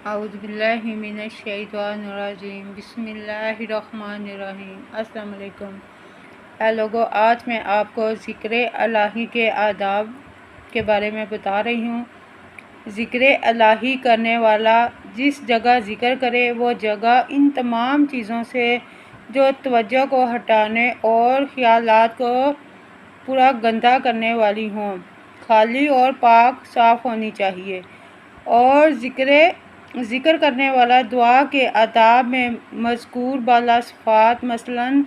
اعوذ باللہ من الشیطان الرجیم بسم اللہ الرحمن الرحیم۔ السلام علیکم۔ اے لوگو، آج میں آپ کو ذکر الہی کے آداب کے بارے میں بتا رہی ہوں۔ ذکر الہی کرنے والا جس جگہ ذکر کرے وہ جگہ ان تمام چیزوں سے جو توجہ کو ہٹانے اور خیالات کو پورا گندا کرنے والی ہوں، خالی اور پاک صاف ہونی چاہیے۔ اور ذکر کرنے والا دعا کے آداب میں مذکور بالا صفات مثلاً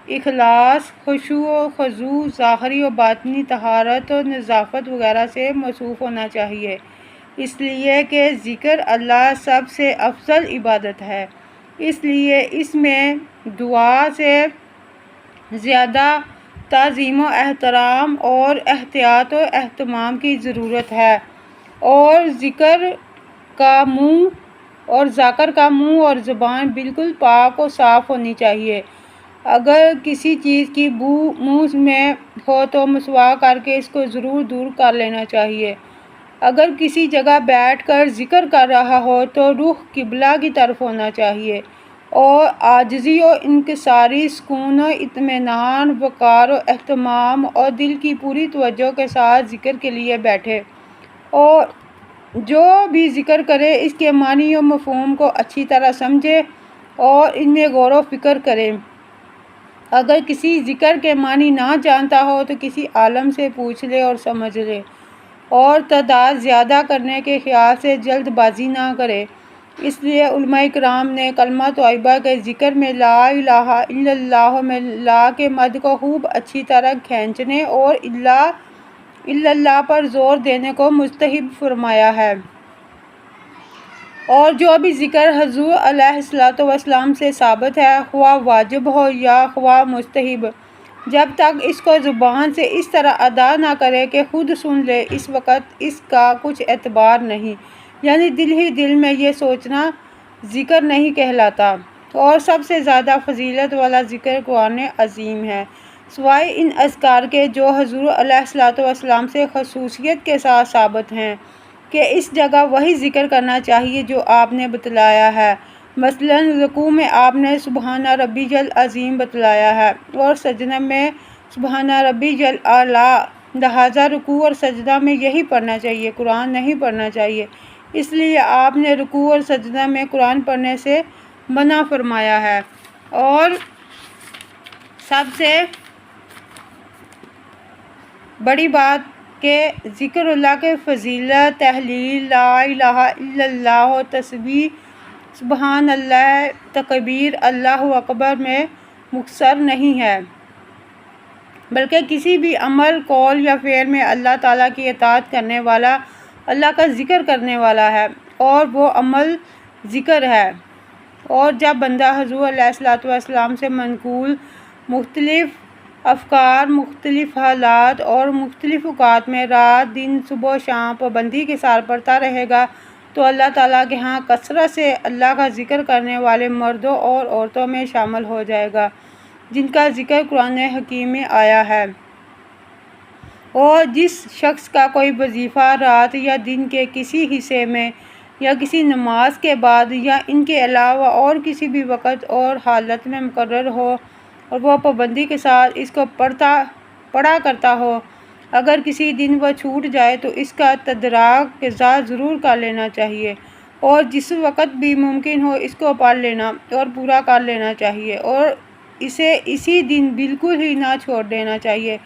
اخلاص، خشوع و خضوع، ظاہری و باطنی طہارت و نظافت وغیرہ سے موصوف ہونا چاہیے، اس لیے کہ ذکر اللہ سب سے افضل عبادت ہے، اس لیے اس میں دعا سے زیادہ تعظیم و احترام اور احتیاط و اہتمام کی ضرورت ہے۔ اور ذاکر کا منہ اور زبان بالکل پاک و صاف ہونی چاہیے۔ اگر کسی چیز کی بو منہ میں ہو تو مسواک کر کے اس کو ضرور دور کر لینا چاہیے۔ اگر کسی جگہ بیٹھ کر ذکر کر رہا ہو تو رخ قبلہ کی طرف ہونا چاہیے، اور عاجزی و انکساری، سکون و اطمینان، وقار و اہتمام اور دل کی پوری توجہ کے ساتھ ذکر کے لیے بیٹھے، اور جو بھی ذکر کرے اس کے معنی و مفہوم کو اچھی طرح سمجھے اور ان میں غور و فکر کرے۔ اگر کسی ذکر کے معنی نہ جانتا ہو تو کسی عالم سے پوچھ لے اور سمجھ لے، اور تعداد زیادہ کرنے کے خیال سے جلد بازی نہ کرے۔ اس لیے علماء کرام نے کلمہ طیبہ کے ذکر میں لا الہ الا اللہ میں لا کے مد کو خوب اچھی طرح کھینچنے اور الا اللہ پر زور دینے کو مستحب فرمایا ہے۔ اور جو بھی ذکر حضور علیہ الصلوۃ والسلام سے ثابت ہے، خواہ واجب ہو یا خواہ مستحب، جب تک اس کو زبان سے اس طرح ادا نہ کرے کہ خود سن لے، اس وقت اس کا کچھ اعتبار نہیں، یعنی دل ہی دل میں یہ سوچنا ذکر نہیں کہلاتا۔ اور سب سے زیادہ فضیلت والا ذکر قرآن عظیم ہے، سوائے ان اذکار کے جو حضور علیہ الصلوۃ والسلام سے خصوصیت کے ساتھ ثابت ہیں کہ اس جگہ وہی ذکر کرنا چاہیے جو آپ نے بتلایا ہے۔ مثلاً رکوع میں آپ نے سبحان ربی العظیم بتلایا ہے، اور سجدہ میں سبحان ربی الاعلیٰ، لہٰذا رکوع اور سجدہ میں یہی پڑھنا چاہیے، قرآن نہیں پڑھنا چاہیے۔ اس لیے آپ نے رکوع اور سجدہ میں قرآن پڑھنے سے منع فرمایا ہے۔ اور سب سے بڑی بات کہ ذکر اللہ کے فضیلت، تحلیل، لا الہ الا اللہ، تسبیح، سبحان اللہ، تکبیر، اللہ اکبر میں مختصر نہیں ہے، بلکہ کسی بھی عمل، قول یا فعل میں اللہ تعالیٰ کی اطاعت کرنے والا اللہ کا ذکر کرنے والا ہے، اور وہ عمل ذکر ہے۔ اور جب بندہ حضور علیہ الصلوۃ والسلام سے منقول مختلف افکار، مختلف حالات اور مختلف اوقات میں رات دن، صبح و شام پابندی کے ساتھ پڑھتا رہے گا تو اللہ تعالیٰ کے ہاں کثرت سے اللہ کا ذکر کرنے والے مردوں اور عورتوں میں شامل ہو جائے گا جن کا ذکر قرآن حکیم میں آیا ہے۔ اور جس شخص کا کوئی وظیفہ رات یا دن کے کسی حصے میں یا کسی نماز کے بعد یا ان کے علاوہ اور کسی بھی وقت اور حالت میں مقرر ہو اور وہ پابندی کے ساتھ اس کو پڑھا کرتا ہو، اگر کسی دن وہ چھوٹ جائے تو اس کا تدارک قضا ضرور کر لینا چاہیے، اور جس وقت بھی ممکن ہو اس کو پڑھ لینا اور پورا کر لینا چاہیے، اور اسے اسی دن بالکل ہی نہ چھوڑ دینا چاہیے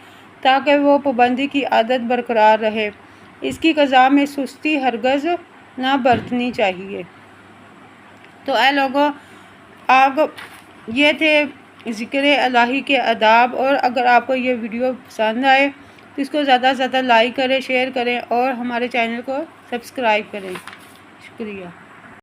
تاکہ وہ پابندی کی عادت برقرار رہے۔ اس کی قضا میں سستی ہرگز نہ برتنی چاہیے۔ تو اے لوگو، یہ تھے ذکر الہی کے آداب، اور اگر آپ کو یہ ویڈیو پسند آئے تو اس کو زیادہ سے زیادہ لائک کریں، شیئر کریں اور ہمارے چینل کو سبسکرائب کریں۔ شکریہ۔